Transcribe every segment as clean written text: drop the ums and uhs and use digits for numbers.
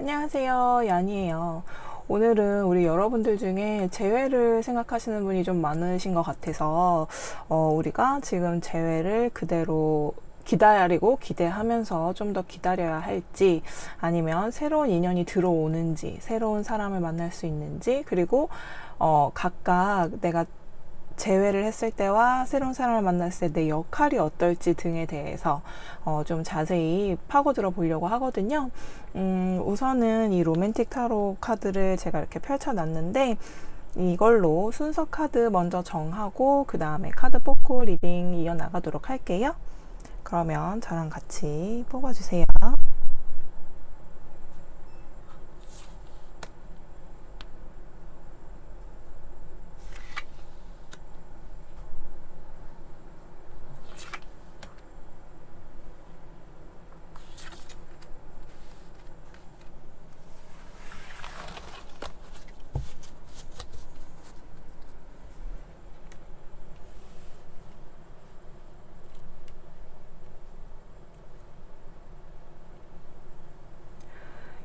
안녕하세요, 연이에요. 오늘은 우리 여러분들 중에 재회를 생각하시는 분이 좀 많으신 것 같아서 우리가 지금 재회를 그대로 기다리고 기대하면서 좀 더 기다려야 할지, 아니면 새로운 인연이 들어오는지, 새로운 사람을 만날 수 있는지, 그리고 각각 내가 재회를 했을 때와 새로운 사람을 만났을 때 내 역할이 어떨지 등에 대해서 좀 자세히 파고들어 보려고 하거든요. 우선은 이 로맨틱 타로 카드를 제가 이렇게 펼쳐놨는데, 이걸로 순서 카드 먼저 정하고 그 다음에 카드 뽑고 리딩 이어나가도록 할게요. 그러면 저랑 같이 뽑아주세요.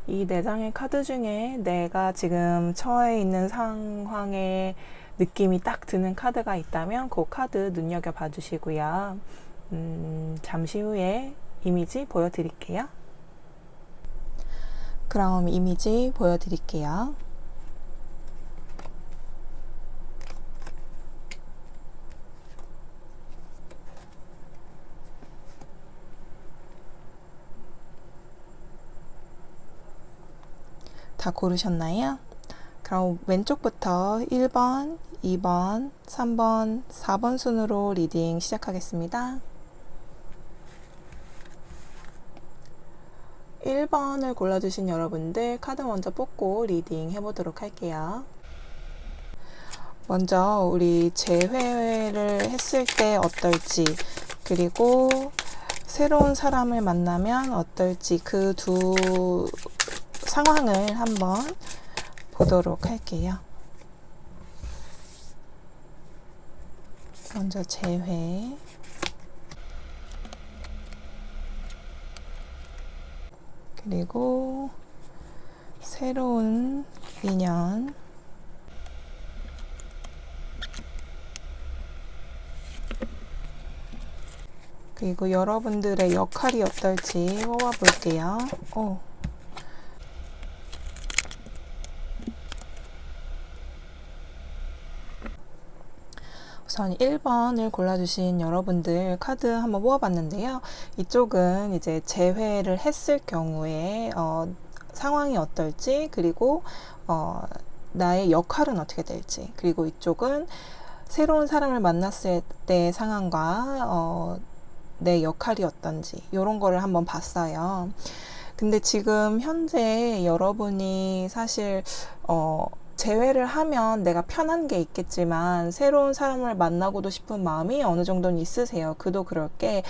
이 4장의 카드 중에 내가 지금 처해 있는 상황에 느낌이 딱 드는 카드가 있다면 그 카드 눈여겨봐 주시고요. 잠시 후에 이미지 보여드릴게요. 그럼 이미지 보여드릴게요. 다 고르셨나요? 그럼 왼쪽부터 1번, 2번, 3번, 4번 순으로 리딩 시작하겠습니다. 1번을 골라주신 여러분들 카드 먼저 뽑고 리딩 해보도록 할게요. 먼저 우리 재회를 했을 때 어떨지, 그리고 새로운 사람을 만나면 어떨지 그 두 상황을 한번 보도록 할게요. 먼저 재회, 그리고 새로운 인연, 그리고 여러분들의 역할이 어떨지 뽑아볼게요. 우선 1번을 골라주신 여러분들 카드 한번 뽑아봤는데요. 이쪽은 이제 재회를 했을 경우에 상황이 어떨지, 그리고 나의 역할은 어떻게 될지, 그리고 이쪽은 새로운 사람을 만났을 때 상황과 내 역할이 어떤지 이런 거를 한번 봤어요. 근데 지금 현재 여러분이 사실 재회를 하면 내가 편한 게 있겠지만 새로운 사람을 만나고도 싶은 마음이 어느 정도는 있으세요. 그도 그럴 게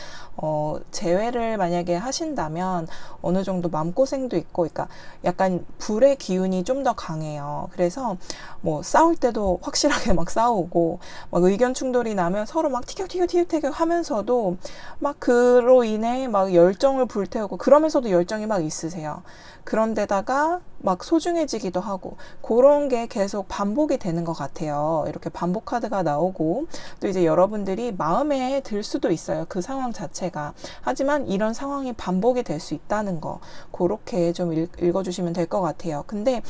재회를 만약에 하신다면 어느 정도 마음고생도 있고, 그러니까 약간 불의 기운이 좀 더 강해요. 그래서 뭐 싸울 때도 확실하게 막 싸우고, 막 의견 충돌이 나면 서로 막 티격태격 하면서도 막 그로 인해 막 열정을 불태우고, 그러면서도 열정이 막 있으세요. 그런데다가 막 소중해지기도 하고, 그런 게 계속 반복이 되는 것 같아요. 이렇게 반복 카드가 나오고, 또 이제 여러분들이 마음에 들 수도 있어요. 그 상황 자체가. 하지만 이런 상황이 반복이 될 수 있다는 거, 그렇게 좀 읽어주시면 될 것 같아요. 근데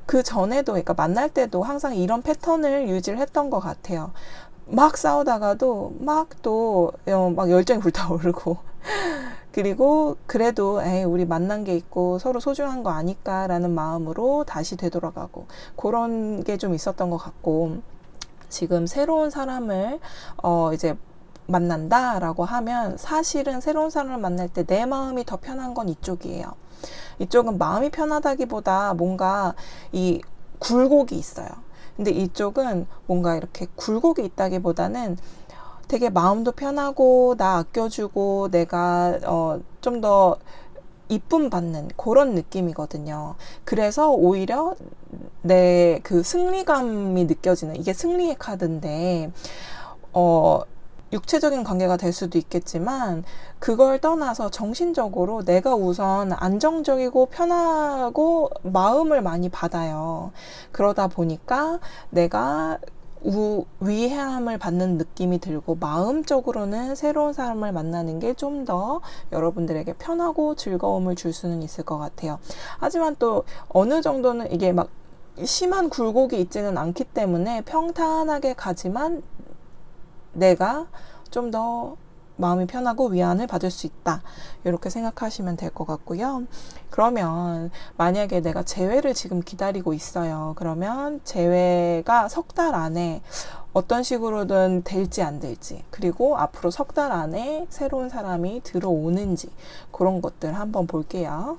그 전에도, 그러니까 만날 때도 항상 이런 패턴을 유지를 했던 것 같아요. 막 싸우다가도 막 또 막 열정이 불타오르고 그리고 그래도 우리 만난 게 있고 서로 소중한 거 아니까라는 마음으로 다시 되돌아가고, 그런 게 좀 있었던 것 같고, 지금 새로운 사람을 이제 만난다라고 하면 사실은 새로운 사람을 만날 때 내 마음이 더 편한 건 이쪽이에요. 이쪽은 마음이 편하다기보다 뭔가 이 굴곡이 있어요. 근데 이쪽은 뭔가 이렇게 굴곡이 있다기보다는 되게 마음도 편하고 나 아껴주고 내가 좀 더 이쁨 받는 그런 느낌이거든요. 그래서 오히려 내 그 승리감이 느껴지는, 이게 승리의 카드인데 육체적인 관계가 될 수도 있겠지만 그걸 떠나서 정신적으로 내가 우선 안정적이고 편하고 마음을 많이 받아요. 그러다 보니까 내가 위해함을 받는 느낌이 들고 마음적으로는 새로운 사람을 만나는 게 좀 더 여러분들에게 편하고 즐거움을 줄 수는 있을 것 같아요. 하지만 또 어느 정도는 이게 막 심한 굴곡이 있지는 않기 때문에 평탄하게 가지만 내가 좀 더 마음이 편하고 위안을 받을 수 있다. 이렇게 생각하시면 될 것 같고요. 그러면 만약에 내가 재회를 지금 기다리고 있어요. 그러면 재회가 석 달 안에 어떤 식으로든 될지 안 될지, 그리고 앞으로 석 달 안에 새로운 사람이 들어오는지, 그런 것들 한번 볼게요.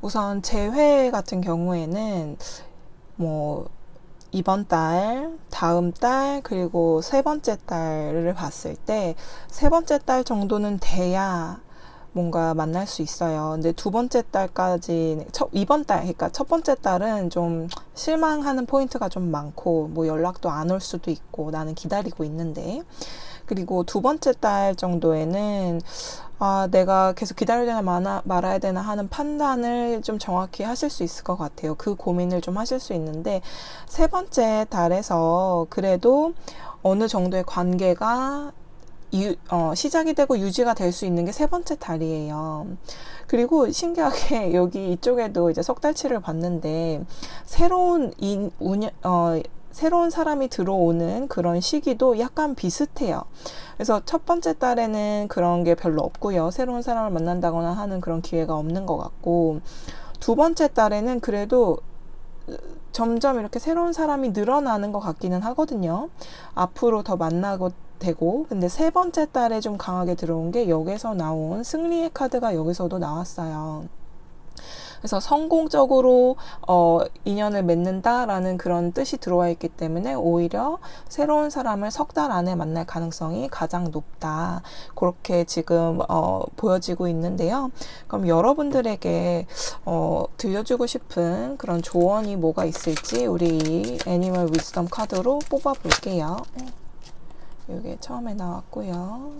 우선 재회 같은 경우에는 뭐 이번 달, 다음 달, 그리고 세 번째 달을 봤을 때 세 번째 달 정도는 돼야 뭔가 만날 수 있어요. 근데 두 번째 달까지, 이번 달, 그러니까 첫 번째 달은 좀 실망하는 포인트가 좀 많고, 뭐 연락도 안 올 수도 있고, 나는 기다리고 있는데. 그리고 두 번째 달 정도에는 내가 계속 기다려야 되나 말아야 되나 하는 판단을 좀 정확히 하실 수 있을 것 같아요. 그 고민을 좀 하실 수 있는데, 세 번째 달에서 그래도 어느 정도의 관계가 시작이 되고 유지가 될 수 있는 게 세 번째 달이에요. 그리고 신기하게 여기 이쪽에도 이제 석 달치를 봤는데, 새로운 사람이 들어오는 그런 시기도 약간 비슷해요. 그래서 첫 번째 달에는 그런 게 별로 없고요. 새로운 사람을 만난다거나 하는 그런 기회가 없는 것 같고, 두 번째 달에는 그래도 점점 이렇게 새로운 사람이 늘어나는 것 같기는 하거든요. 앞으로 더 만나고 되고. 근데 세 번째 달에 좀 강하게 들어온 게 여기서 나온 승리의 카드가 여기서도 나왔어요. 그래서 성공적으로 인연을 맺는다라는 그런 뜻이 들어와 있기 때문에 오히려 새로운 사람을 석 달 안에 만날 가능성이 가장 높다. 그렇게 지금 보여지고 있는데요. 그럼 여러분들에게 들려주고 싶은 그런 조언이 뭐가 있을지 우리 애니멀 위즈덤 카드로 뽑아 볼게요. 이게 처음에 나왔고요.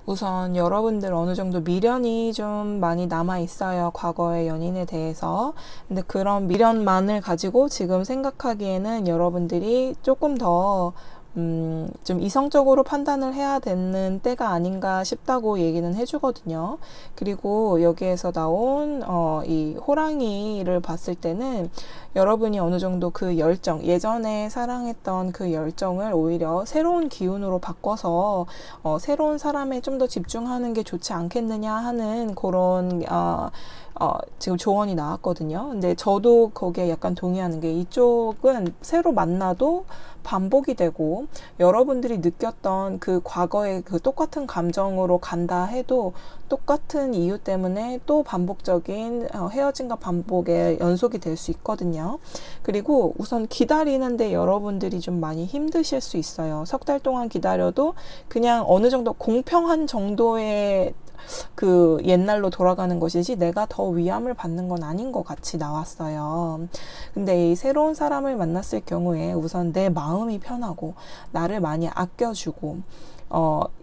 우선 여러분들 어느 정도 미련이 좀 많이 남아 있어요. 과거의 연인에 대해서. 근데 그런 미련만을 가지고 지금 생각하기에는 여러분들이 조금 더 좀 이성적으로 판단을 해야 되는 때가 아닌가 싶다고 얘기는 해주거든요. 그리고 여기에서 나온 이 호랑이를 봤을 때는 여러분이 어느 정도 그 열정, 예전에 사랑했던 그 열정을 오히려 새로운 기운으로 바꿔서 새로운 사람에 좀 더 집중하는 게 좋지 않겠느냐 하는 그런 지금 조언이 나왔거든요. 근데 저도 거기에 약간 동의하는 게, 이쪽은 새로 만나도 반복이 되고 여러분들이 느꼈던 그 과거의 그 똑같은 감정으로 간다 해도 똑같은 이유 때문에 또 반복적인 헤어짐과 반복의 연속이 될 수 있거든요. 그리고 우선 기다리는데 여러분들이 좀 많이 힘드실 수 있어요. 석 달 동안 기다려도 그냥 어느 정도 공평한 정도의 그 옛날로 돌아가는 것이지 내가 더 위암을 받는 건 아닌 것 같이 나왔어요. 근데 이 새로운 사람을 만났을 경우에 우선 내 마음이 편하고 나를 많이 아껴주고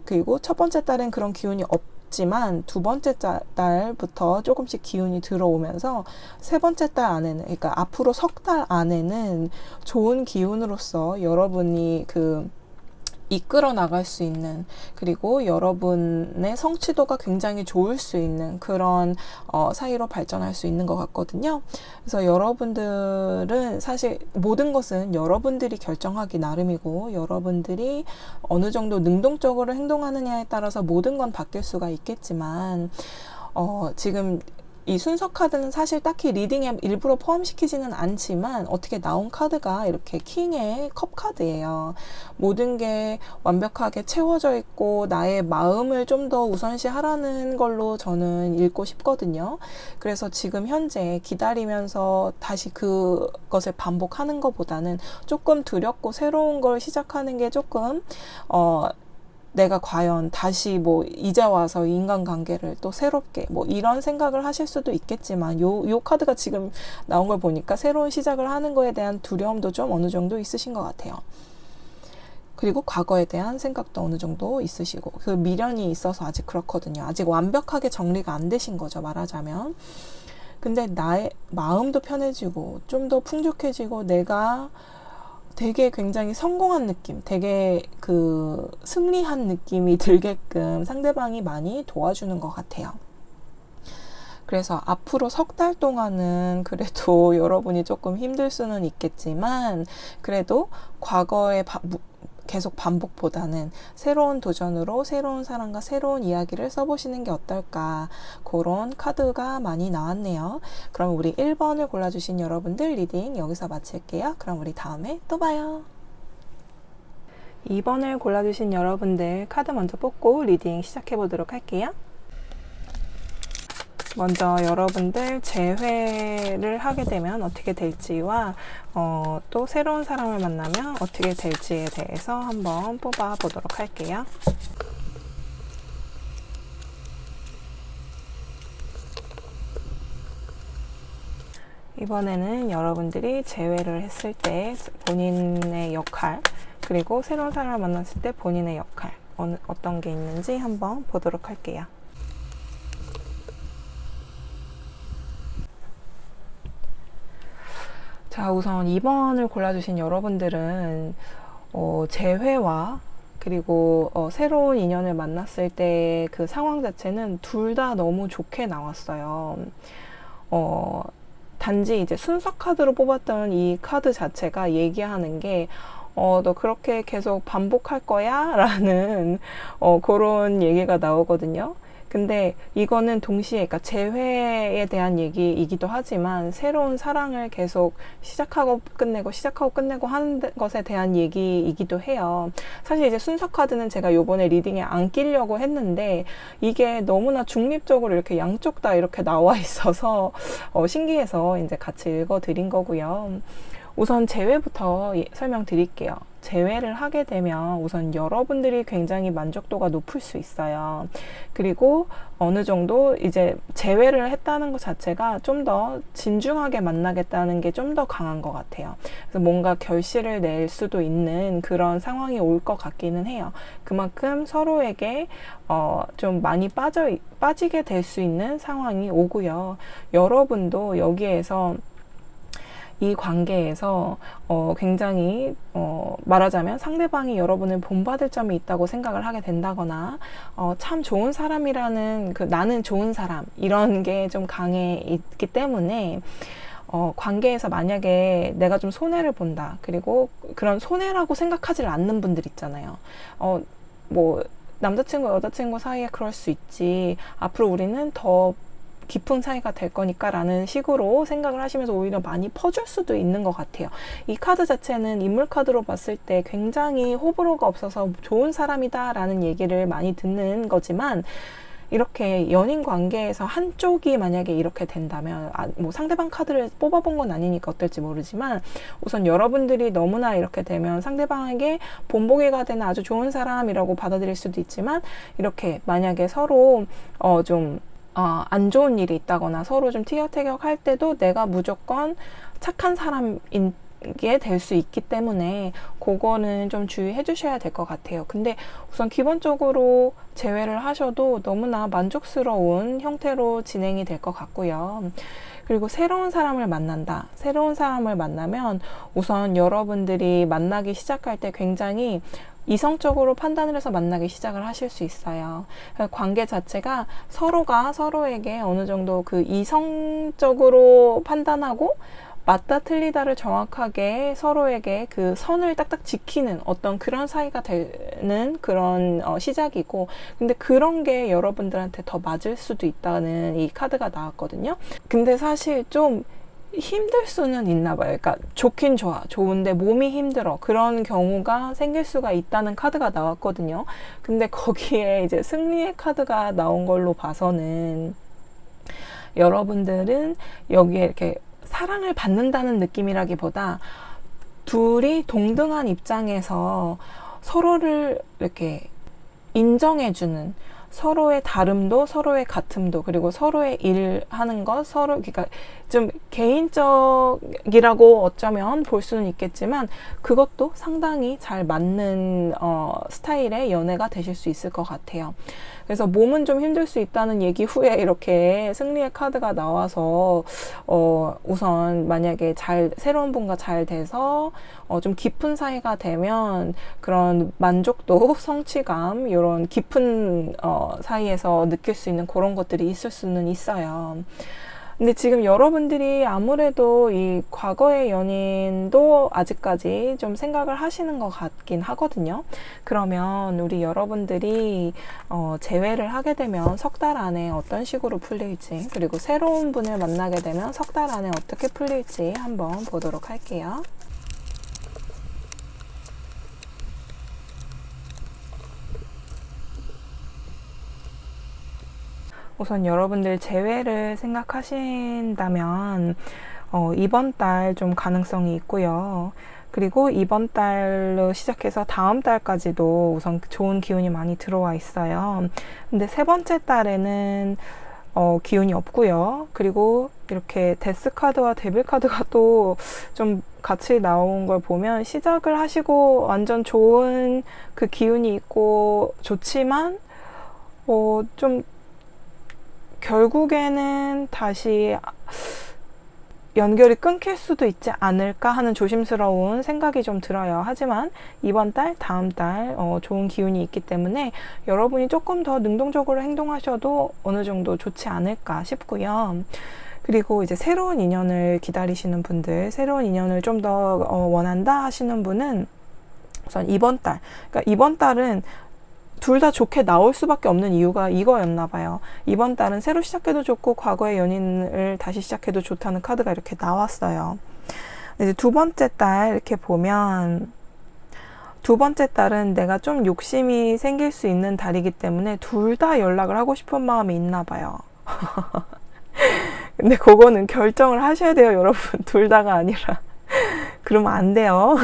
그리고 첫 번째 달엔 그런 기운이 없지만 두 번째 달부터 조금씩 기운이 들어오면서 세 번째 달 안에는, 그러니까 앞으로 석 달 안에는 좋은 기운으로서 여러분이 이끌어 나갈 수 있는, 그리고 여러분의 성취도가 굉장히 좋을 수 있는 그런 사이로 발전할 수 있는 것 같거든요. 그래서 여러분들은 사실 모든 것은 여러분들이 결정하기 나름이고, 여러분들이 어느 정도 능동적으로 행동하느냐에 따라서 모든 건 바뀔 수가 있겠지만 지금 이 순서 카드는 사실 딱히 리딩에 일부러 포함시키지는 않지만 어떻게 나온 카드가 이렇게 킹의 컵 카드예요. 모든 게 완벽하게 채워져 있고 나의 마음을 좀 더 우선시하라는 걸로 저는 읽고 싶거든요. 그래서 지금 현재 기다리면서 다시 그것을 반복하는 것보다는 조금 두렵고 새로운 걸 시작하는 게 조금 내가 과연 다시 뭐 이제 와서 인간관계를 또 새롭게 뭐 이런 생각을 하실 수도 있겠지만 요 카드가 지금 나온 걸 보니까 새로운 시작을 하는 거에 대한 두려움도 좀 어느 정도 있으신 것 같아요. 그리고 과거에 대한 생각도 어느 정도 있으시고 그 미련이 있어서 아직 그렇거든요. 아직 완벽하게 정리가 안 되신 거죠, 말하자면. 근데 나의 마음도 편해지고 좀 더 풍족해지고 내가 되게 굉장히 성공한 느낌, 되게 그 승리한 느낌이 들게끔 상대방이 많이 도와주는 것 같아요. 그래서 앞으로 석 달 동안은 그래도 여러분이 조금 힘들 수는 있겠지만 그래도 과거의 계속 반복보다는 새로운 도전으로 새로운 사람과 새로운 이야기를 써보시는 게 어떨까, 그런 카드가 많이 나왔네요. 그럼 우리 1번을 골라주신 여러분들 리딩 여기서 마칠게요. 그럼 우리 다음에 또 봐요. 2번을 골라주신 여러분들 카드 먼저 뽑고 리딩 시작해 보도록 할게요. 먼저 여러분들 재회를 하게 되면 어떻게 될지와 또 새로운 사람을 만나면 어떻게 될지에 대해서 한번 뽑아 보도록 할게요. 이번에는 여러분들이 재회를 했을 때 본인의 역할, 그리고 새로운 사람을 만났을 때 본인의 역할 어떤 게 있는지 한번 보도록 할게요. 자, 우선 2번을 골라주신 여러분들은 재회와 그리고 새로운 인연을 만났을 때 그 상황 자체는 둘 다 너무 좋게 나왔어요. 단지 이제 순서 카드로 뽑았던 이 카드 자체가 얘기하는 게 너 그렇게 계속 반복할 거야? 라는 그런 얘기가 나오거든요. 근데 이거는 동시에, 그러니까 재회에 대한 얘기이기도 하지만 새로운 사랑을 계속 시작하고 끝내고 하는 것에 대한 얘기이기도 해요. 사실 이제 순서 카드는 제가 요번에 리딩에 안 끼려고 했는데 이게 너무나 중립적으로 이렇게 양쪽 다 이렇게 나와 있어서 신기해서 이제 같이 읽어드린 거고요. 우선 재회부터 설명드릴게요. 재회를 하게 되면 우선 여러분들이 굉장히 만족도가 높을 수 있어요. 그리고 어느 정도 이제 재회를 했다는 것 자체가 좀 더 진중하게 만나겠다는 게 좀 더 강한 것 같아요. 그래서 뭔가 결실을 낼 수도 있는 그런 상황이 올 것 같기는 해요. 그만큼 서로에게 좀 많이 빠지게 될 수 있는 상황이 오고요. 여러분도 여기에서 이 관계에서 굉장히 말하자면 상대방이 여러분을 본받을 점이 있다고 생각을 하게 된다거나 참 좋은 사람이라는 그 나는 좋은 사람 이런 게 좀 강해 있기 때문에 관계에서 만약에 내가 좀 손해를 본다, 그리고 그런 손해라고 생각하지 않는 분들 있잖아요. 뭐 남자친구 여자친구 사이에 그럴 수 있지, 앞으로 우리는 더 깊은 사이가 될 거니까 라는 식으로 생각을 하시면서 오히려 많이 퍼줄 수도 있는 것 같아요. 이 카드 자체는 인물 카드로 봤을 때 굉장히 호불호가 없어서 좋은 사람이다 라는 얘기를 많이 듣는 거지만, 이렇게 연인 관계에서 한쪽이 만약에 이렇게 된다면 뭐 상대방 카드를 뽑아본 건 아니니까 어떨지 모르지만 우선 여러분들이 너무나 이렇게 되면 상대방에게 본보기가 되는 아주 좋은 사람이라고 받아들일 수도 있지만, 이렇게 만약에 서로 좀 안 좋은 일이 있다거나 서로 좀 티격태격 할 때도 내가 무조건 착한 사람인 게 될 수 있기 때문에 그거는 좀 주의해 주셔야 될 것 같아요. 근데 우선 기본적으로 재회를 하셔도 너무나 만족스러운 형태로 진행이 될 것 같고요. 그리고 새로운 사람을 만난다. 새로운 사람을 만나면 우선 여러분들이 만나기 시작할 때 굉장히 이성적으로 판단을 해서 만나기 시작을 하실 수 있어요. 관계 자체가 서로가 서로에게 어느 정도 그 이성적으로 판단하고 맞다 틀리다를 정확하게 서로에게 그 선을 딱딱 지키는 어떤 그런 사이가 되는 그런 시작이고, 근데 그런 게 여러분들한테 더 맞을 수도 있다는 이 카드가 나왔거든요. 근데 사실 좀 힘들 수는 있나 봐요. 그러니까 좋긴 좋은데 몸이 힘들어, 그런 경우가 생길 수가 있다는 카드가 나왔거든요. 근데 거기에 이제 승리의 카드가 나온 걸로 봐서는 여러분들은 여기에 이렇게 사랑을 받는다는 느낌이라기보다 둘이 동등한 입장에서 서로를 이렇게 인정해주는, 서로의 다름도 서로의 같음도, 그리고 서로의 일하는 것, 서로, 그러니까 좀 개인적이라고 어쩌면 볼 수는 있겠지만 그것도 상당히 잘 맞는 스타일의 연애가 되실 수 있을 것 같아요. 그래서 몸은 좀 힘들 수 있다는 얘기 후에 이렇게 승리의 카드가 나와서 우선 만약에 새로운 분과 잘 돼서 좀 깊은 사이가 되면 그런 만족도, 성취감, 이런 깊은 사이에서 느낄 수 있는 그런 것들이 있을 수는 있어요. 근데 지금 여러분들이 아무래도 이 과거의 연인도 아직까지 좀 생각을 하시는 것 같긴 하거든요. 그러면 우리 여러분들이 재회를 하게 되면 석 달 안에 어떤 식으로 풀릴지, 그리고 새로운 분을 만나게 되면 석 달 안에 어떻게 풀릴지 한번 보도록 할게요. 우선 여러분들 재회를 생각하신다면 이번 달 좀 가능성이 있고요. 그리고 이번 달로 시작해서 다음 달까지도 우선 좋은 기운이 많이 들어와 있어요. 근데 세 번째 달에는 기운이 없고요. 그리고 이렇게 데스 카드와 데빌 카드가 또 좀 같이 나온 걸 보면 시작을 하시고 완전 좋은 그 기운이 있고 좋지만 좀 결국에는 다시 연결이 끊길 수도 있지 않을까 하는 조심스러운 생각이 좀 들어요. 하지만 이번 달, 다음 달 좋은 기운이 있기 때문에 여러분이 조금 더 능동적으로 행동하셔도 어느 정도 좋지 않을까 싶고요. 그리고 이제 새로운 인연을 기다리시는 분들, 새로운 인연을 좀 더 원한다 하시는 분은 우선 이번 달, 그러니까 이번 달은 둘 다 좋게 나올 수밖에 없는 이유가 이거였나 봐요. 이번 달은 새로 시작해도 좋고 과거의 연인을 다시 시작해도 좋다는 카드가 이렇게 나왔어요. 이제 두 번째 달 이렇게 보면 두 번째 달은 내가 좀 욕심이 생길 수 있는 달이기 때문에 둘 다 연락을 하고 싶은 마음이 있나 봐요. 근데 그거는 결정을 하셔야 돼요, 여러분. 둘 다가 아니라. 그러면 안 돼요.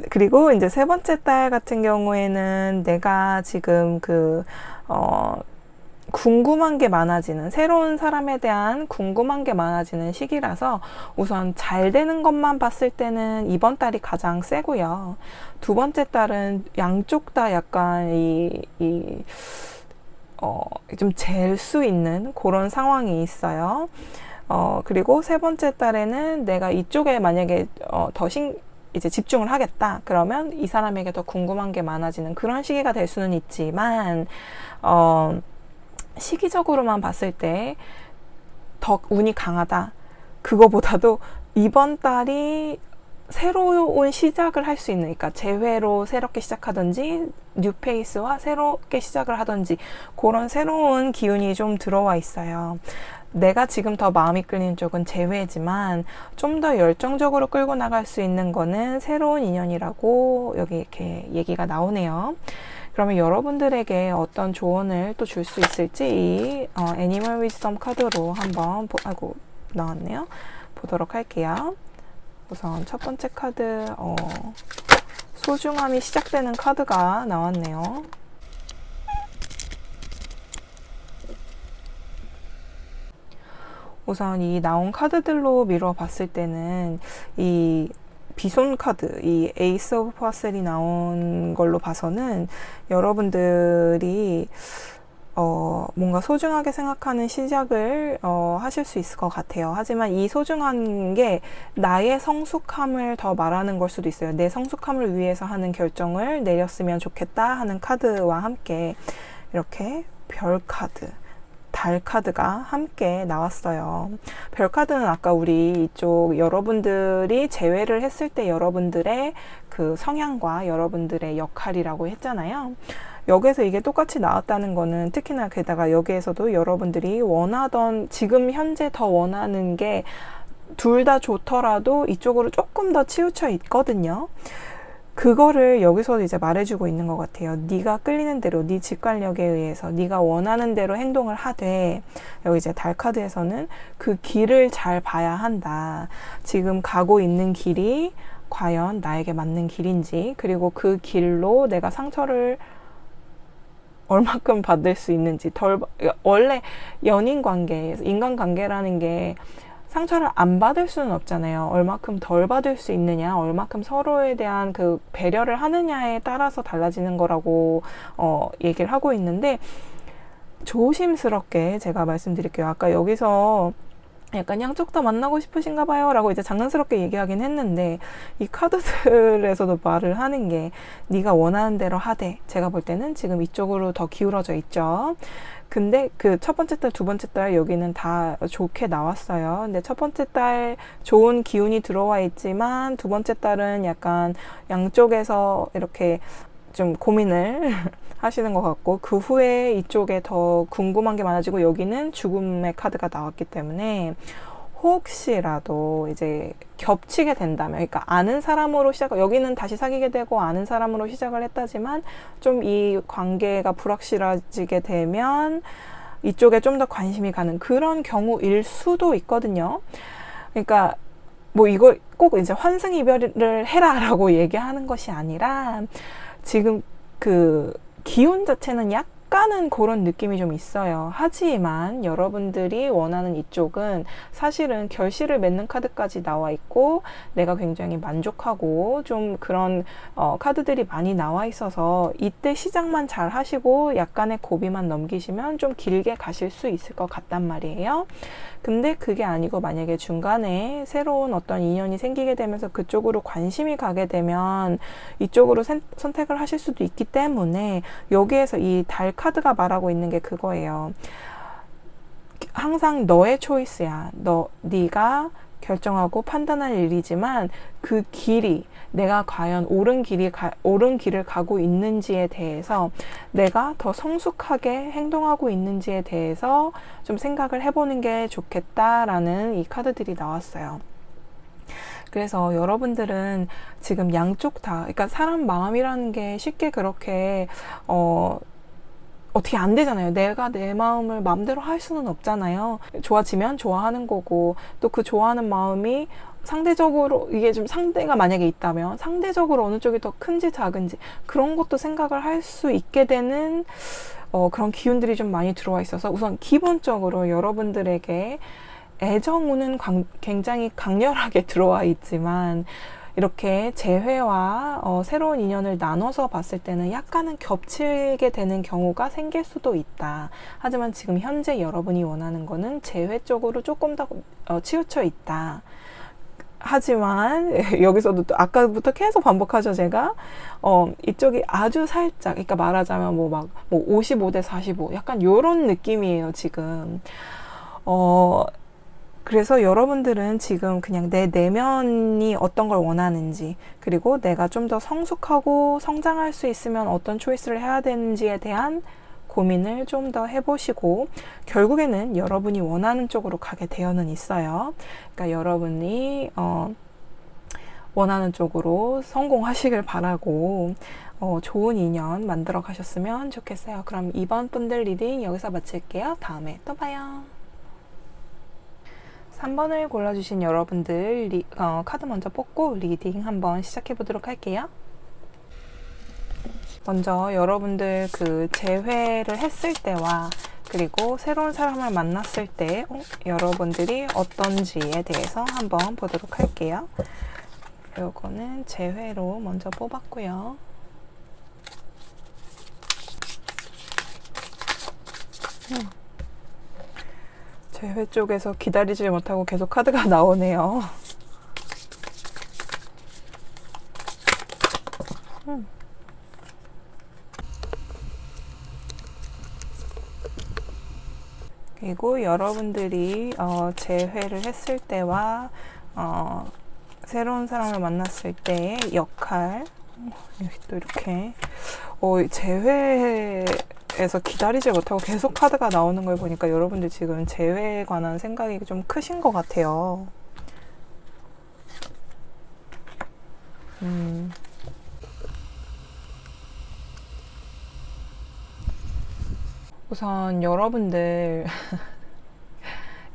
그리고 이제 세 번째 달 같은 경우에는 내가 지금 궁금한 게 많아지는, 새로운 사람에 대한 궁금한 게 많아지는 시기라서 우선 잘 되는 것만 봤을 때는 이번 달이 가장 세고요. 두 번째 달은 양쪽 다 약간 좀 잴 수 있는 그런 상황이 있어요. 그리고 세 번째 달에는 내가 이쪽에 만약에 이제 집중을 하겠다. 그러면 이 사람에게 더 궁금한 게 많아지는 그런 시기가 될 수는 있지만, 시기적으로만 봤을 때 더 운이 강하다. 그거보다도 이번 달이 새로운 시작을 할 수 있는, 그러니까 재회로 새롭게 시작하든지 뉴페이스와 새롭게 시작을 하든지 그런 새로운 기운이 좀 들어와 있어요. 내가 지금 더 마음이 끌리는 쪽은 재회지만 좀 더 열정적으로 끌고 나갈 수 있는 거는 새로운 인연이라고 여기 이렇게 얘기가 나오네요. 그러면 여러분들에게 어떤 조언을 또 줄 수 있을지 이 애니멀 위즈덤 카드로 한번 나왔네요. 보도록 할게요. 우선 첫 번째 카드 소중함이 시작되는 카드가 나왔네요. 우선 이 나온 카드들로 미뤄 봤을 때는 이 비손 카드, 이 에이스 오브 파셀이 나온 걸로 봐서는 여러분들이 뭔가 소중하게 생각하는 시작을 하실 수 있을 것 같아요. 하지만 이 소중한 게 나의 성숙함을 더 말하는 걸 수도 있어요. 내 성숙함을 위해서 하는 결정을 내렸으면 좋겠다 하는 카드와 함께 이렇게 별 카드, 달 카드가 함께 나왔어요. 별 카드는 아까 우리 이쪽 여러분들이 재회를 했을 때 여러분들의 그 성향과 여러분들의 역할이라고 했잖아요. 여기에서 이게 똑같이 나왔다는 거는 특히나 게다가 여기에서도 여러분들이 원하던, 지금 현재 더 원하는 게 둘 다 좋더라도 이쪽으로 조금 더 치우쳐 있거든요. 그거를 여기서 이제 말해주고 있는 것 같아요. 네가 끌리는 대로, 네 직관력에 의해서 네가 원하는 대로 행동을 하되, 여기 이제 달 카드에서는 그 길을 잘 봐야 한다. 지금 가고 있는 길이 과연 나에게 맞는 길인지, 그리고 그 길로 내가 상처를 얼마큼 받을 수 있는지, 원래 연인 관계, 인간 관계라는 게 상처를 안 받을 수는 없잖아요. 얼마큼 덜 받을 수 있느냐, 얼마큼 서로에 대한 그 배려를 하느냐에 따라서 달라지는 거라고 얘기를 하고 있는데, 조심스럽게 제가 말씀드릴게요. 아까 여기서 약간 양쪽 다 만나고 싶으신가 봐요 라고 이제 장난스럽게 얘기하긴 했는데, 이 카드들에서도 말을 하는 게 네가 원하는 대로 하되, 제가 볼 때는 지금 이쪽으로 더 기울어져 있죠. 근데 그 첫 번째 달, 두 번째 달 여기는 다 좋게 나왔어요. 근데 첫 번째 달 좋은 기운이 들어와 있지만, 두 번째 달은 약간 양쪽에서 이렇게 좀 고민을 하시는 것 같고, 그 후에 이쪽에 더 궁금한 게 많아지고, 여기는 죽음의 카드가 나왔기 때문에 혹시라도 이제 겹치게 된다면, 그러니까 아는 사람으로 여기는 다시 사귀게 되고 아는 사람으로 시작을 했다지만 좀 이 관계가 불확실해지게 되면 이쪽에 좀 더 관심이 가는 그런 경우일 수도 있거든요. 그러니까 뭐 이걸 꼭 이제 환승이별을 해라라고 얘기하는 것이 아니라, 지금 그 기운 자체는 약간은 그런 느낌이 좀 있어요. 하지만 여러분들이 원하는 이쪽은 사실은 결실을 맺는 카드까지 나와 있고, 내가 굉장히 만족하고 좀 그런 카드들이 많이 나와 있어서, 이때 시작만 잘 하시고 약간의 고비만 넘기시면 좀 길게 가실 수 있을 것 같단 말이에요. 근데 그게 아니고 만약에 중간에 새로운 어떤 인연이 생기게 되면서 그쪽으로 관심이 가게 되면 이쪽으로 선택을 하실 수도 있기 때문에, 여기에서 이 달 카드가 말하고 있는 게 그거예요. 항상 너의 초이스야. 네가 결정하고 판단할 일이지만, 그 길이 내가 과연 옳은 길을 가고 있는지에 대해서, 내가 더 성숙하게 행동하고 있는지에 대해서 좀 생각을 해보는 게 좋겠다라는 이 카드들이 나왔어요. 그래서 여러분들은 지금 양쪽 다, 그러니까 사람 마음이라는 게 쉽게 그렇게 어떻게 안 되잖아요. 내가 내 마음을 마음대로 할 수는 없잖아요. 좋아지면 좋아하는 거고, 또 그 좋아하는 마음이 상대적으로, 이게 좀 상대가 만약에 있다면 상대적으로 어느 쪽이 더 큰지 작은지 그런 것도 생각을 할 수 있게 되는 그런 기운들이 좀 많이 들어와 있어서, 우선 기본적으로 여러분들에게 애정운은 굉장히 강렬하게 들어와 있지만, 이렇게 재회와 새로운 인연을 나눠서 봤을 때는 약간은 겹치게 되는 경우가 생길 수도 있다. 하지만 지금 현재 여러분이 원하는 거는 재회 쪽으로 조금 더 치우쳐 있다. 하지만 여기서도 또 아까부터 계속 반복하죠, 제가. 이쪽이 아주 살짝, 그러니까 말하자면 뭐 55대 45 약간 요런 느낌이에요, 지금. 그래서 여러분들은 지금 그냥 내 내면이 어떤 걸 원하는지, 그리고 내가 좀 더 성숙하고 성장할 수 있으면 어떤 초이스를 해야 되는지에 대한 고민을 좀 더 해보시고, 결국에는 여러분이 원하는 쪽으로 가게 되어는 있어요. 그러니까 여러분이 원하는 쪽으로 성공하시길 바라고, 좋은 인연 만들어 가셨으면 좋겠어요. 그럼 이번 분들 리딩 여기서 마칠게요. 다음에 또 봐요. 3번을 골라주신 여러분들 카드 먼저 뽑고 리딩 한번 시작해 보도록 할게요. 먼저 여러분들 그 재회를 했을 때와, 그리고 새로운 사람을 만났을 때 여러분들이 어떤지에 대해서 한번 보도록 할게요. 요거는 재회로 먼저 뽑았고요. 재회 쪽에서 기다리지 못하고 계속 카드가 나오네요. 그리고 여러분들이 재회를 했을 때와 새로운 사람을 만났을 때의 역할, 여기 또 이렇게 재회에서 기다리지 못하고 계속 카드가 나오는 걸 보니까 여러분들 지금 재회에 관한 생각이 좀 크신 것 같아요. 우선 여러분들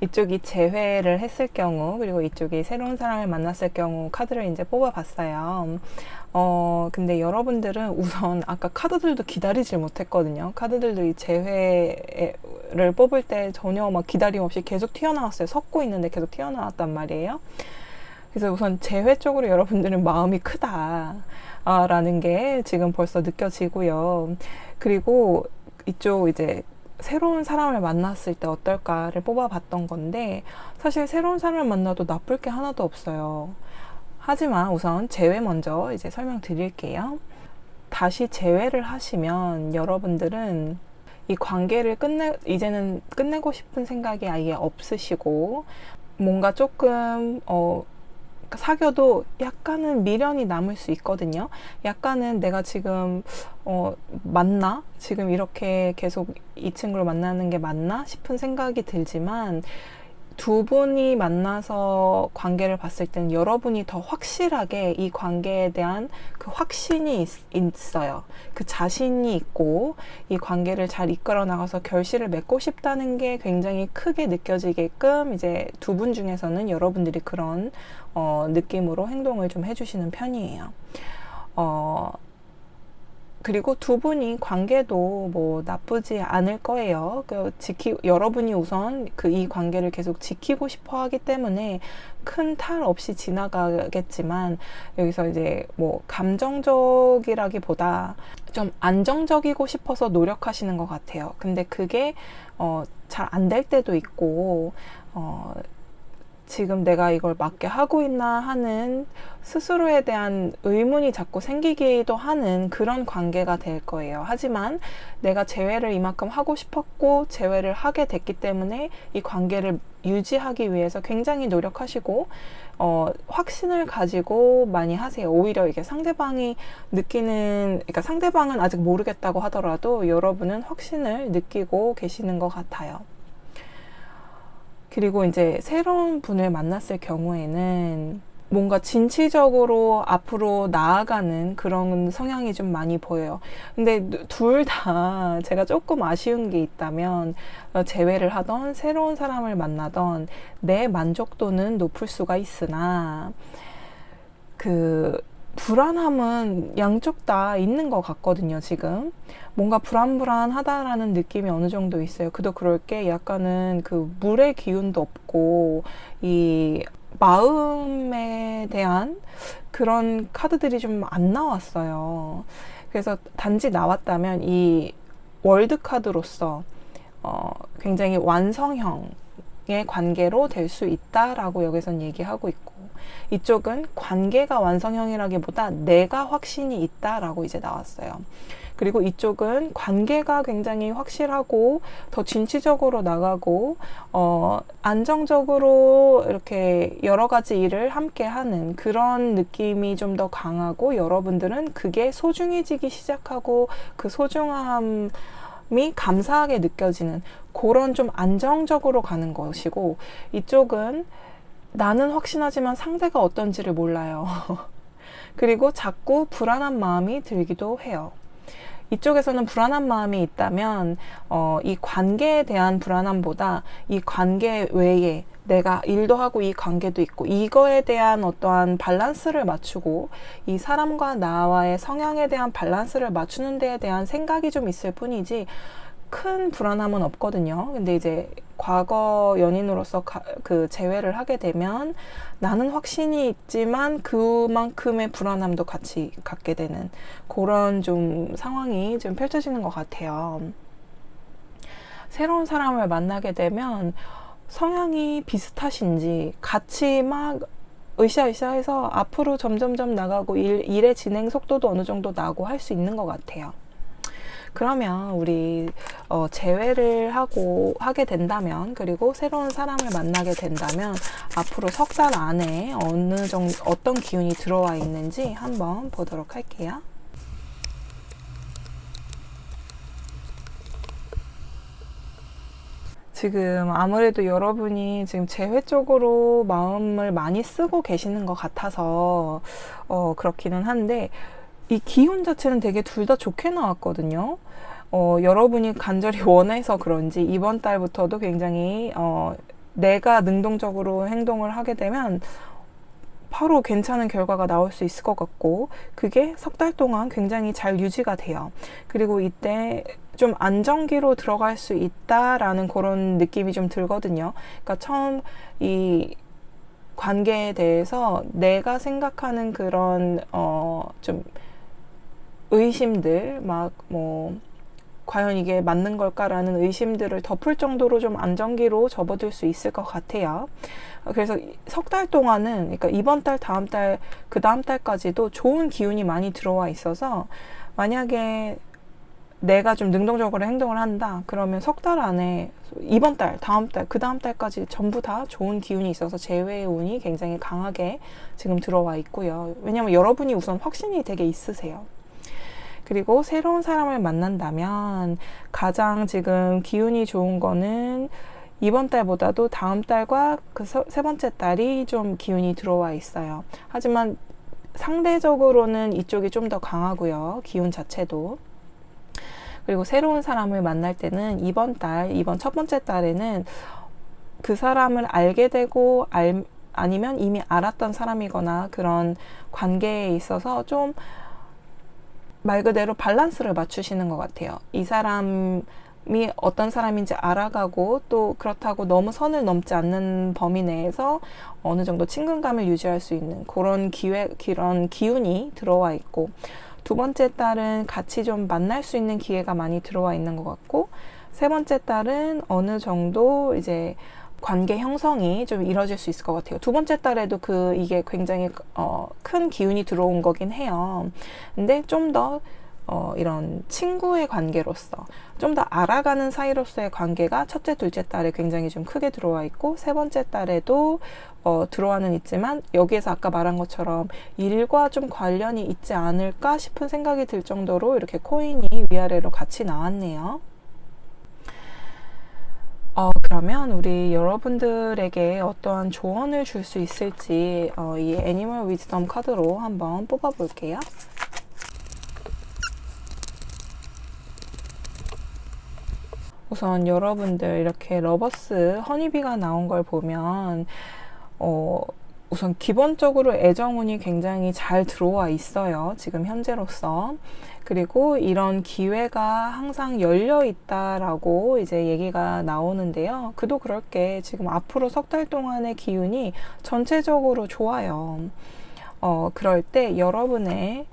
이쪽이 재회를 했을 경우, 그리고 이쪽이 새로운 사람을 만났을 경우 카드를 이제 뽑아봤어요. 근데 여러분들은 우선 아까 카드들도 기다리질 못했거든요. 카드들도 이 재회를 뽑을 때 전혀 막 기다림 없이 계속 튀어나왔어요. 섞고 있는데 계속 튀어나왔단 말이에요. 그래서 우선 재회 쪽으로 여러분들은 마음이 크다 라는 게 지금 벌써 느껴지고요. 그리고 이쪽 이제 새로운 사람을 만났을 때 어떨까를 뽑아봤던 건데, 사실 새로운 사람을 만나도 나쁠 게 하나도 없어요. 하지만 우선 재회 먼저 이제 설명드릴게요. 다시 재회를 하시면 여러분들은 이 관계를 이제는 끝내고 싶은 생각이 아예 없으시고, 뭔가 조금 사귀어도 약간은 미련이 남을 수 있거든요. 약간은 내가 지금 맞나? 지금 이렇게 계속 이 친구를 만나는 게 맞나? 싶은 생각이 들지만, 두 분이 만나서 관계를 봤을 때는 여러분이 더 확실하게 이 관계에 대한 그 확신이 있어요. 그 자신이 있고 이 관계를 잘 이끌어 나가서 결실을 맺고 싶다는 게 굉장히 크게 느껴지게끔 이제 두 분 중에서는 여러분들이 그런 느낌으로 행동을 좀 해주시는 편이에요. 그리고 두 분이 관계도 뭐 나쁘지 않을 거예요. 여러분이 우선 이 관계를 계속 지키고 싶어 하기 때문에 큰 탈 없이 지나가겠지만, 여기서 이제 뭐 감정적이라기보다 좀 안정적이고 싶어서 노력하시는 것 같아요. 근데 그게 잘 안 될 때도 있고, 지금 내가 이걸 맞게 하고 있나 하는 스스로에 대한 의문이 자꾸 생기기도 하는 그런 관계가 될 거예요. 하지만 내가 재회를 이만큼 하고 싶었고 재회를 하게 됐기 때문에 이 관계를 유지하기 위해서 굉장히 노력하시고 확신을 가지고 많이 하세요. 오히려 이게 상대방이 그러니까 상대방은 아직 모르겠다고 하더라도 여러분은 확신을 느끼고 계시는 것 같아요. 그리고 이제 새로운 분을 만났을 경우에는 뭔가 진취적으로 앞으로 나아가는 그런 성향이 좀 많이 보여요. 근데 둘 다 제가 조금 아쉬운 게 있다면, 재회를 하던 새로운 사람을 만나던 내 만족도는 높을 수가 있으나 불안함은 양쪽 다 있는 것 같거든요. 지금 뭔가 불안불안하다라는 느낌이 어느 정도 있어요. 그도 그럴 게 약간은 물의 기운도 없고 이 마음에 대한 그런 카드들이 좀 안 나왔어요. 그래서 단지 나왔다면 이 월드 카드로서 굉장히 완성형의 관계로 될 수 있다라고 여기선 얘기하고 있고, 이쪽은 관계가 완성형이라기보다 내가 확신이 있다라고 이제 나왔어요. 그리고 이쪽은 관계가 굉장히 확실하고 더 진취적으로 나가고 안정적으로 이렇게 여러 가지 일을 함께 하는 그런 느낌이 좀 더 강하고, 여러분들은 그게 소중해지기 시작하고 그 소중함이 감사하게 느껴지는 그런 좀 안정적으로 가는 것이고, 이쪽은 나는 확신하지만 상대가 어떤지를 몰라요. 그리고 자꾸 불안한 마음이 들기도 해요. 이쪽에서는 불안한 마음이 있다면 이 관계에 대한 불안함보다 이 관계 외에 내가 일도 하고 이 관계도 있고 이거에 대한 어떠한 밸런스를 맞추고 이 사람과 나와의 성향에 대한 밸런스를 맞추는 데에 대한 생각이 좀 있을 뿐이지 큰 불안함은 없거든요. 근데 이제 과거 연인으로서 재회를 하게 되면 나는 확신이 있지만 그만큼의 불안함도 같이 갖게 되는 그런 좀 상황이 좀 펼쳐지는 것 같아요. 새로운 사람을 만나게 되면 성향이 비슷하신지 같이 막 으쌰으쌰해서 앞으로 점점점 나가고 일의 진행 속도도 어느 정도 나고 할 수 있는 것 같아요. 그러면 우리 재회를 하게 된다면, 그리고 새로운 사람을 만나게 된다면 앞으로 석 달 안에 어떤 기운이 들어와 있는지 한번 보도록 할게요. 지금 아무래도 여러분이 지금 재회 쪽으로 마음을 많이 쓰고 계시는 것 같아서 그렇기는 한데, 이 기운 자체는 되게 둘 다 좋게 나왔거든요. 여러분이 간절히 원해서 그런지 이번 달부터도 굉장히 내가 능동적으로 행동을 하게 되면 바로 괜찮은 결과가 나올 수 있을 것 같고, 그게 석 달 동안 굉장히 잘 유지가 돼요. 그리고 이때 좀 안정기로 들어갈 수 있다라는 그런 느낌이 좀 들거든요. 그러니까 처음 이 관계에 대해서 내가 생각하는 그런 좀 의심들, 막 뭐 과연 이게 맞는 걸까라는 의심들을 덮을 정도로 좀 안정기로 접어들 수 있을 것 같아요. 그래서 석 달 동안은, 그러니까 이번 달, 다음 달, 그 다음 달까지도 좋은 기운이 많이 들어와 있어서, 만약에 내가 좀 능동적으로 행동을 한다 그러면 석 달 안에 이번 달, 다음 달, 그 다음 달까지 전부 다 좋은 기운이 있어서 재회의 운이 굉장히 강하게 지금 들어와 있고요. 왜냐면 여러분이 우선 확신이 되게 있으세요. 그리고 새로운 사람을 만난다면 가장 지금 기운이 좋은 거는 이번 달보다도 다음 달과 그 세 번째 달이 좀 기운이 들어와 있어요. 하지만 상대적으로는 이쪽이 좀 더 강하고요. 기운 자체도. 그리고 새로운 사람을 만날 때는 이번 첫 번째 달에는 그 사람을 알게 되고 아니면 이미 알았던 사람이거나 그런 관계에 있어서 좀 말 그대로 밸런스를 맞추시는 것 같아요. 이 사람이 어떤 사람인지 알아가고 또 그렇다고 너무 선을 넘지 않는 범위 내에서 어느 정도 친근감을 유지할 수 있는 그런 그런 기운이 들어와 있고, 두 번째 달은 같이 좀 만날 수 있는 기회가 많이 들어와 있는 것 같고, 세 번째 달은 어느 정도 이제 관계 형성이 좀 이뤄질 수 있을 것 같아요. 두 번째 달에도 이게 굉장히 큰 기운이 들어온 거긴 해요. 근데 좀 더 이런 친구의 관계로서 좀 더 알아가는 사이로서의 관계가 첫째, 둘째 달에 굉장히 좀 크게 들어와 있고, 세 번째 달에도 들어와는 있지만 여기에서 아까 말한 것처럼 일과 좀 관련이 있지 않을까 싶은 생각이 들 정도로 이렇게 코인이 위아래로 같이 나왔네요. 그러면 우리 여러분들에게 어떠한 조언을 줄 수 있을지 이 애니멀 위즈덤 카드로 한번 뽑아볼게요. 우선 여러분들 이렇게 러버스 허니비가 나온 걸 보면 우선 기본적으로 애정운이 굉장히 잘 들어와 있어요. 지금 현재로서. 그리고 이런 기회가 항상 열려 있다라고 이제 얘기가 나오는데요. 그도 그럴 게 지금 앞으로 석 달 동안의 기운이 전체적으로 좋아요. 그럴 때 여러분이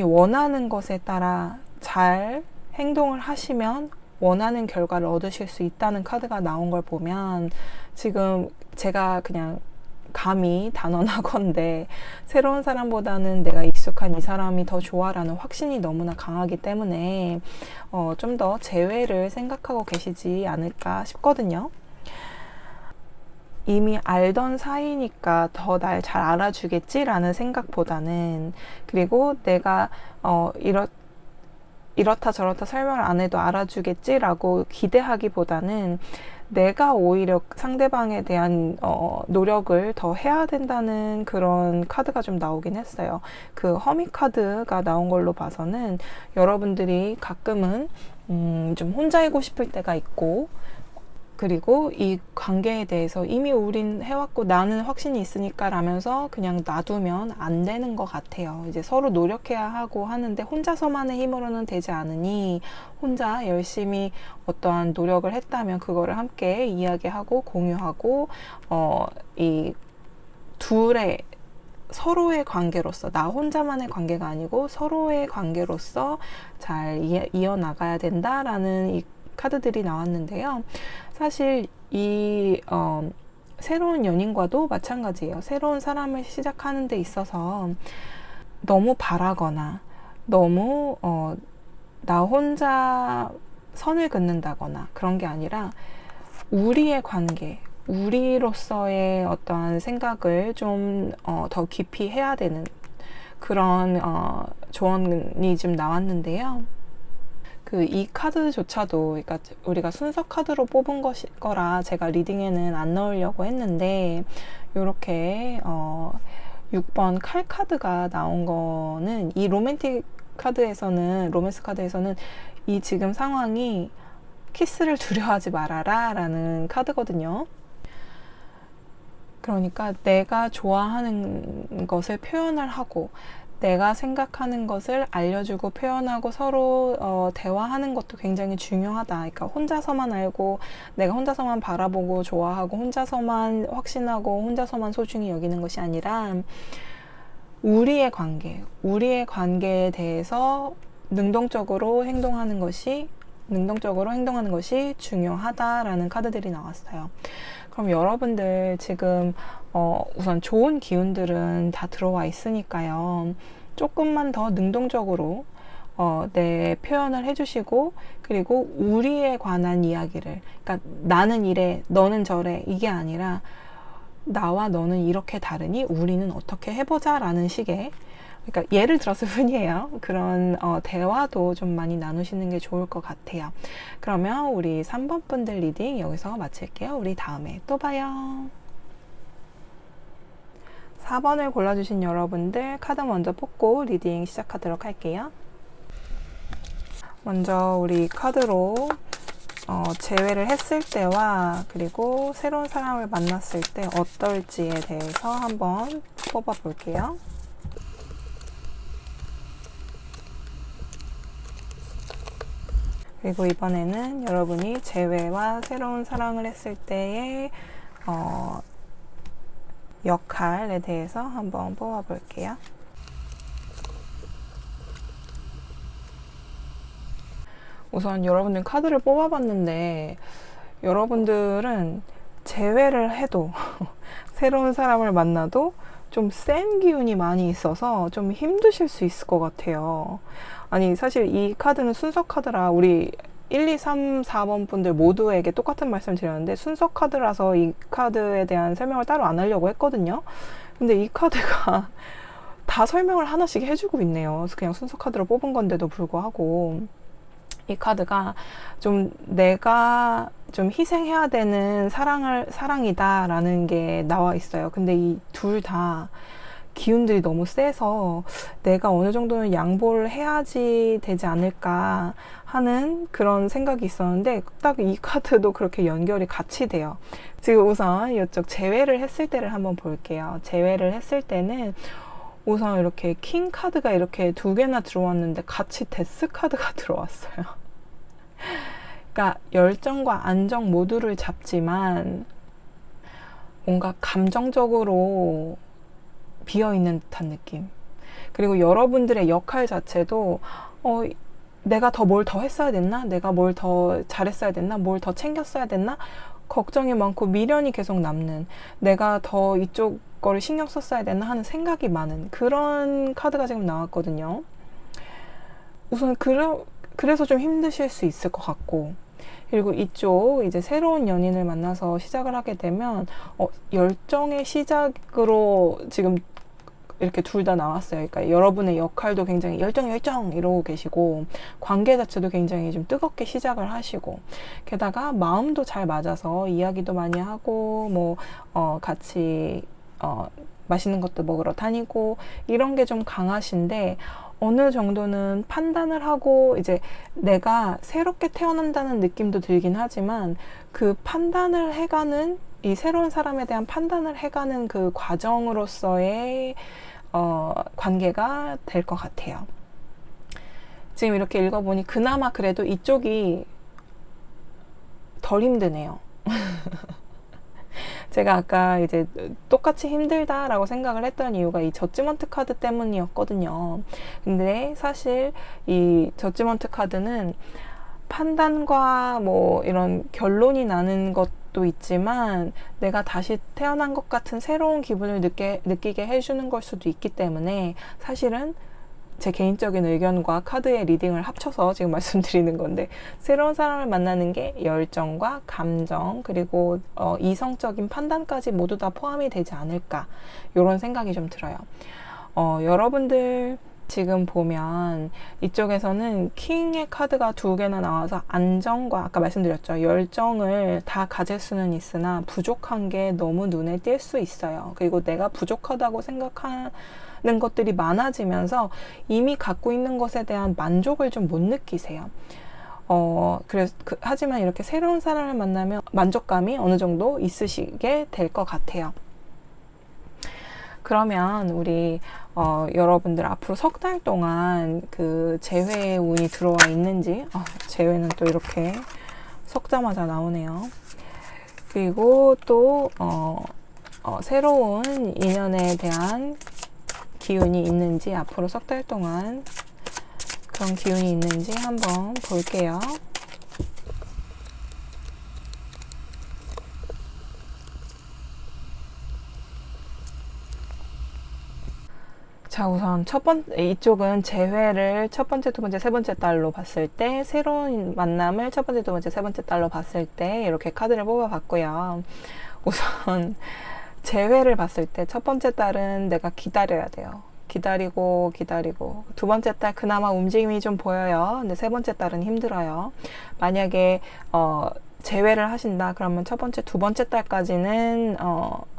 원하는 것에 따라 잘 행동을 하시면 원하는 결과를 얻으실 수 있다는 카드가 나온 걸 보면, 지금 제가 그냥 감히 단언하건대 새로운 사람보다는 내가 익숙한 이 사람이 더 좋아라는 확신이 너무나 강하기 때문에 좀 더 재회를 생각하고 계시지 않을까 싶거든요. 이미 알던 사이니까 더 날 잘 알아주겠지라는 생각보다는, 그리고 내가 이렇다 저렇다 설명을 안 해도 알아주겠지라고 기대하기보다는 내가 오히려 상대방에 대한 노력을 더 해야 된다는 그런 카드가 좀 나오긴 했어요. 그 허미 카드가 나온 걸로 봐서는 여러분들이 가끔은 좀 혼자이고 싶을 때가 있고, 그리고 이 관계에 대해서 이미 우린 해왔고 나는 확신이 있으니까 라면서 그냥 놔두면 안 되는 것 같아요. 이제 서로 노력해야 하고 하는데 혼자서만의 힘으로는 되지 않으니, 혼자 열심히 어떠한 노력을 했다면 그거를 함께 이야기하고 공유하고 이 둘의 서로의 관계로서, 나 혼자만의 관계가 아니고 서로의 관계로서 잘 이어나가야 된다라는 이 카드들이 나왔는데요. 사실 이 새로운 연인과도 마찬가지예요. 새로운 사람을 시작하는 데 있어서 너무 바라거나 너무 나 혼자 선을 긋는다거나 그런 게 아니라 우리의 관계, 우리로서의 어떠한 생각을 좀 더 깊이 해야 되는 그런 조언이 좀 나왔는데요. 이 카드조차도, 그러니까 우리가 순서 카드로 뽑은 거라 제가 리딩에는 안 넣으려고 했는데, 이렇게 6번 칼 카드가 나온 거는 이 로맨스 카드에서는 이 지금 상황이 키스를 두려워하지 말아라 라는 카드거든요. 그러니까 내가 좋아하는 것을 표현을 하고 내가 생각하는 것을 알려주고 표현하고 서로 대화하는 것도 굉장히 중요하다. 그러니까 혼자서만 알고 내가 혼자서만 바라보고 좋아하고 혼자서만 확신하고 혼자서만 소중히 여기는 것이 아니라 우리의 관계에 대해서 능동적으로 행동하는 것이 중요하다라는 카드들이 나왔어요. 그럼 여러분들 지금 우선 좋은 기운들은 다 들어와 있으니까요. 조금만 더 능동적으로 내 표현을 해주시고, 그리고 우리에 관한 이야기를, 그러니까 나는 이래, 너는 저래, 이게 아니라 나와 너는 이렇게 다르니 우리는 어떻게 해보자 라는 식의, 그러니까 예를 들었을 뿐이에요. 그런 대화도 좀 많이 나누시는 게 좋을 것 같아요. 그러면 우리 3번 분들 리딩 여기서 마칠게요. 우리 다음에 또 봐요. 4번을 골라주신 여러분들 카드 먼저 뽑고 리딩 시작하도록 할게요. 먼저 우리 카드로 재회를 했을 때와 그리고 새로운 사람을 만났을 때 어떨지에 대해서 한번 뽑아 볼게요. 그리고 이번에는 여러분이 재회와 새로운 사랑을 했을 때의 역할에 대해서 한번 뽑아 볼게요. 우선 여러분들 카드를 뽑아봤는데 여러분들은 재회를 해도 새로운 사람을 만나도 좀 센 기운이 많이 있어서 좀 힘드실 수 있을 것 같아요. 아니 사실 이 카드는 순서 카드라 우리 1, 2, 3, 4번 분들 모두에게 똑같은 말씀을 드렸는데 순서 카드라서 이 카드에 대한 설명을 따로 안 하려고 했거든요. 근데 이 카드가 다 설명을 하나씩 해주고 있네요. 그냥 순서 카드로 뽑은 건데도 불구하고 이 카드가 좀 내가 좀 희생해야 되는 사랑이다라는 게 나와 있어요. 근데 이 둘 다 기운들이 너무 세서 내가 어느 정도는 양보를 해야지 되지 않을까 하는 그런 생각이 있었는데 딱 이 카드도 그렇게 연결이 같이 돼요. 지금 우선 이쪽 재회를 했을 때를 한번 볼게요. 재회를 했을 때는 우선 이렇게 킹 카드가 이렇게 두 개나 들어왔는데 같이 데스 카드가 들어왔어요. 그러니까 열정과 안정 모두를 잡지만 뭔가 감정적으로 비어있는 듯한 느낌. 그리고 여러분들의 역할 자체도 내가 뭘 더 했어야 됐나? 내가 뭘 더 잘했어야 됐나? 뭘 더 챙겼어야 됐나? 걱정이 많고 미련이 계속 남는, 내가 더 이쪽 거를 신경 썼어야 됐나 하는 생각이 많은 그런 카드가 지금 나왔거든요. 우선 그래서 좀 힘드실 수 있을 것 같고, 그리고 이쪽 이제 새로운 연인을 만나서 시작을 하게 되면 열정의 시작으로 지금 이렇게 둘 다 나왔어요. 그러니까 여러분의 역할도 굉장히 열정 이러고 계시고 관계 자체도 굉장히 좀 뜨겁게 시작을 하시고, 게다가 마음도 잘 맞아서 이야기도 많이 하고 뭐 같이 맛있는 것도 먹으러 다니고 이런 게 좀 강하신데, 어느 정도는 판단을 하고 이제 내가 새롭게 태어난다는 느낌도 들긴 하지만 그 판단을 해가는, 이 새로운 사람에 대한 판단을 해가는 그 과정으로서의 관계가 될 것 같아요. 지금 이렇게 읽어보니 그나마 그래도 이쪽이 덜 힘드네요. 제가 아까 이제 똑같이 힘들다라고 생각을 했던 이유가 이 저지먼트 카드 때문이었거든요. 근데 사실 이 저지먼트 카드는 판단과 뭐 이런 결론이 나는 것도 있지만 내가 다시 태어난 것 같은 새로운 기분을 느끼게 해주는 걸 수도 있기 때문에 사실은 제 개인적인 의견과 카드의 리딩을 합쳐서 지금 말씀드리는 건데, 새로운 사람을 만나는 게 열정과 감정 그리고 이성적인 판단까지 모두 다 포함이 되지 않을까, 이런 생각이 좀 들어요. 여러분들 지금 보면 이쪽에서는 킹의 카드가 두 개나 나와서 안정과 아까 말씀드렸죠. 열정을 다 가질 수는 있으나 부족한 게 너무 눈에 띌 수 있어요. 그리고 내가 부족하다고 생각하는 것들이 많아지면서 이미 갖고 있는 것에 대한 만족을 좀 못 느끼세요. 하지만 이렇게 새로운 사람을 만나면 만족감이 어느 정도 있으시게 될 것 같아요. 그러면 우리 여러분들 앞으로 석 달 동안 그 재회 운이 들어와 있는지, 재회는 또 이렇게 섞자마자 나오네요. 그리고 또 새로운 인연에 대한 기운이 있는지, 앞으로 석 달 동안 그런 기운이 있는지 한번 볼게요. 자, 우선 이쪽은 재회를 첫 번째, 두 번째, 세 번째 달로 봤을 때, 새로운 만남을 첫 번째, 두 번째, 세 번째 달로 봤을 때 이렇게 카드를 뽑아봤고요. 우선 재회를 봤을 때 첫 번째 달은 내가 기다려야 돼요. 기다리고 두 번째 달 그나마 움직임이 좀 보여요. 근데 세 번째 달은 힘들어요. 만약에 재회를 하신다 그러면 첫 번째, 두 번째 달까지는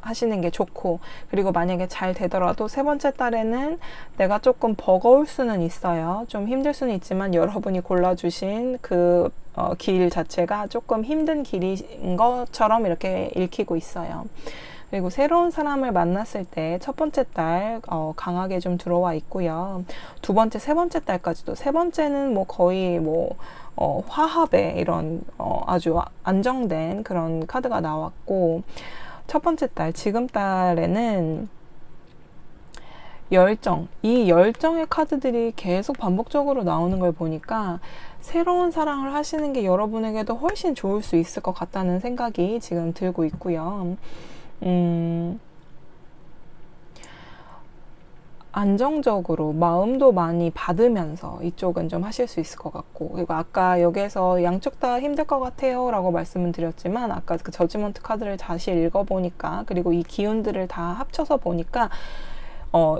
하시는 게 좋고, 그리고 만약에 잘 되더라도 세 번째 달에는 내가 조금 버거울 수는 있어요. 좀 힘들 수는 있지만 여러분이 골라주신 그 길 자체가 조금 힘든 길인 것처럼 이렇게 읽히고 있어요. 그리고 새로운 사람을 만났을 때 첫 번째 달 강하게 좀 들어와 있고요. 두 번째, 세 번째 달까지도, 세 번째는 뭐 거의 화합의 이런 아주 안정된 그런 카드가 나왔고, 첫 번째 달, 지금 달에는 열정, 이 열정의 카드들이 계속 반복적으로 나오는 걸 보니까 새로운 사랑을 하시는 게 여러분에게도 훨씬 좋을 수 있을 것 같다는 생각이 지금 들고 있고요. 안정적으로 마음도 많이 받으면서 이쪽은 좀 하실 수 있을 것 같고, 그리고 아까 여기에서 양쪽 다 힘들 것 같아요 라고 말씀을 드렸지만, 아까 그 저지먼트 카드를 다시 읽어보니까, 그리고 이 기운들을 다 합쳐서 보니까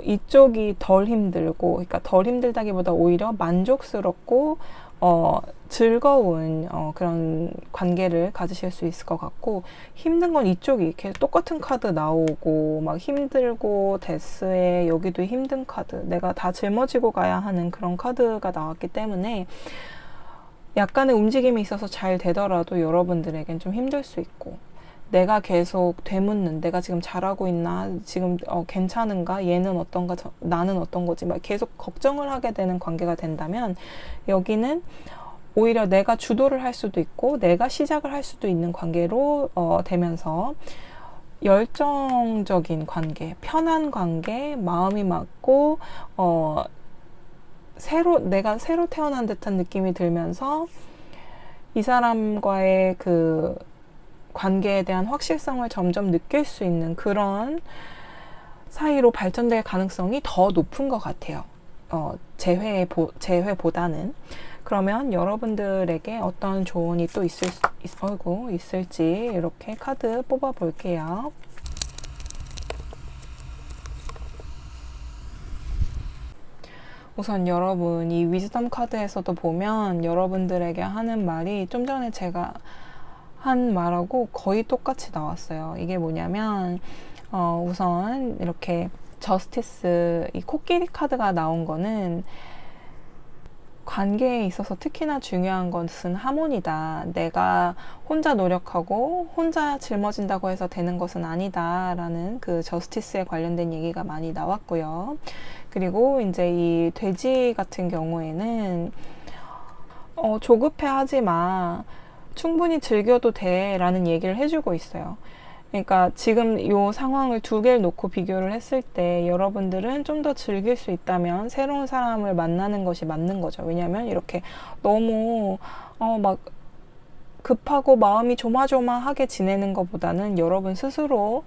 이쪽이 덜 힘들고, 그러니까 덜 힘들다기보다 오히려 만족스럽고 즐거운 그런 관계를 가지실 수 있을 것 같고, 힘든 건 이쪽이 계속 똑같은 카드 나오고, 막 힘들고 데스에 여기도 힘든 카드, 내가 다 짊어지고 가야 하는 그런 카드가 나왔기 때문에 약간의 움직임이 있어서 잘 되더라도 여러분들에겐 좀 힘들 수 있고, 내가 계속 되묻는, 내가 지금 잘하고 있나, 지금 괜찮은가, 얘는 어떤가, 나는 어떤 거지, 막 계속 걱정을 하게 되는 관계가 된다면, 여기는 오히려 내가 주도를 할 수도 있고 내가 시작을 할 수도 있는 관계로 되면서 열정적인 관계, 편한 관계, 마음이 맞고 내가 새로 태어난 듯한 느낌이 들면서 이 사람과의 그 관계에 대한 확실성을 점점 느낄 수 있는 그런 사이로 발전될 가능성이 더 높은 것 같아요. 재회보다는. 그러면 여러분들에게 어떤 조언이 또 있을지 이렇게 카드 뽑아 볼게요. 우선 여러분, 이 위즈덤 카드에서도 보면 여러분들에게 하는 말이 좀 전에 제가 한 말하고 거의 똑같이 나왔어요. 이게 뭐냐면 우선 이렇게 저스티스, 이 코끼리 카드가 나온 거는 관계에 있어서 특히나 중요한 것은 하모니다. 내가 혼자 노력하고 혼자 짊어진다고 해서 되는 것은 아니다 라는 그 저스티스에 관련된 얘기가 많이 나왔고요. 그리고 이제 이 돼지 같은 경우에는 조급해 하지 마, 충분히 즐겨도 돼 라는 얘기를 해주고 있어요. 그러니까 지금 이 상황을 두 개를 놓고 비교를 했을 때 여러분들은 좀 더 즐길 수 있다면 새로운 사람을 만나는 것이 맞는 거죠. 왜냐하면 이렇게 너무 막 급하고 마음이 조마조마하게 지내는 것보다는 여러분 스스로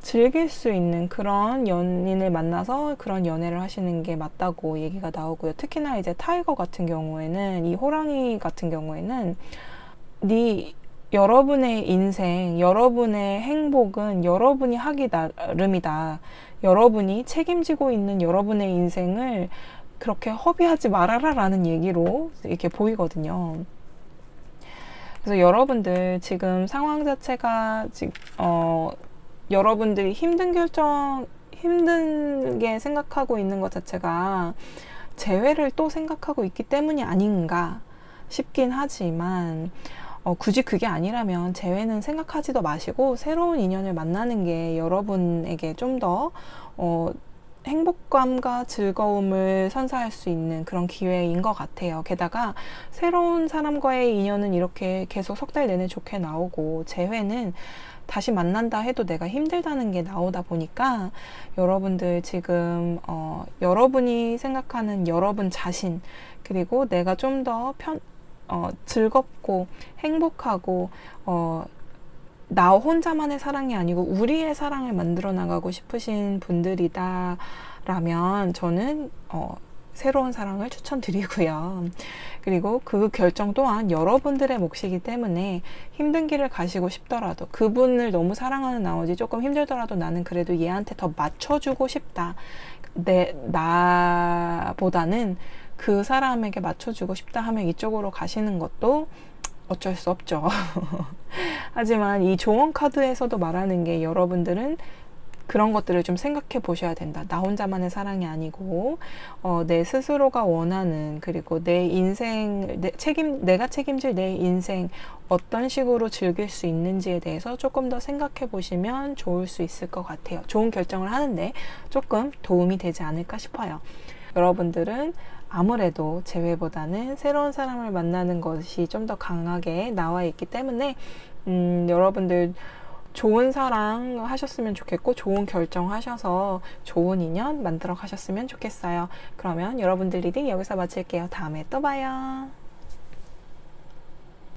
즐길 수 있는 그런 연인을 만나서 그런 연애를 하시는 게 맞다고 얘기가 나오고요. 특히나 이제 타이거 같은 경우에는, 이 호랑이 같은 경우에는 여러분의 인생, 여러분의 행복은 여러분이 하기 나름이다. 여러분이 책임지고 있는 여러분의 인생을 그렇게 허비하지 말아라 라는 얘기로 이렇게 보이거든요. 그래서 여러분들 지금 상황 자체가 여러분들이 힘든게 생각하고 있는 것 자체가 재회를 또 생각하고 있기 때문이 아닌가 싶긴 하지만 굳이 그게 아니라면 재회는 생각하지도 마시고 새로운 인연을 만나는 게 여러분에게 좀 더 행복감과 즐거움을 선사할 수 있는 그런 기회인 것 같아요. 게다가 새로운 사람과의 인연은 이렇게 계속 석 달 내내 좋게 나오고 재회는 다시 만난다 해도 내가 힘들다는 게 나오다 보니까 여러분들 지금 여러분이 생각하는 여러분 자신, 그리고 내가 좀 더 즐겁고 행복하고 나 혼자만의 사랑이 아니고 우리의 사랑을 만들어 나가고 싶으신 분들이다 라면 저는 새로운 사랑을 추천드리고요. 그리고 그 결정 또한 여러분들의 몫이기 때문에 힘든 길을 가시고 싶더라도, 그분을 너무 사랑하는 나머지 조금 힘들더라도 나는 그래도 얘한테 더 맞춰주고 싶다, 나보다는 그 사람에게 맞춰주고 싶다 하면 이쪽으로 가시는 것도 어쩔 수 없죠. 하지만 이 조언 카드에서도 말하는 게 내가 그런 것들을 좀 생각해 보셔야 된다. 나 혼자만의 사랑이 아니고 내 스스로가 원하는, 그리고 내 인생, 내가 책임질 내 인생 어떤 식으로 즐길 수 있는지에 대해서 조금 더 생각해 보시면 좋을 수 있을 것 같아요. 좋은 결정을 하는데 조금 도움이 되지 않을까 싶어요. 여러분들은 아무래도 재회보다는 새로운 사람을 만나는 것이 좀 더 강하게 나와 있기 때문에 여러분들 좋은 사랑 하셨으면 좋겠고, 좋은 결정 하셔서 좋은 인연 만들어 가셨으면 좋겠어요. 그러면 여러분들 리딩 여기서 마칠게요. 다음에 또 봐요.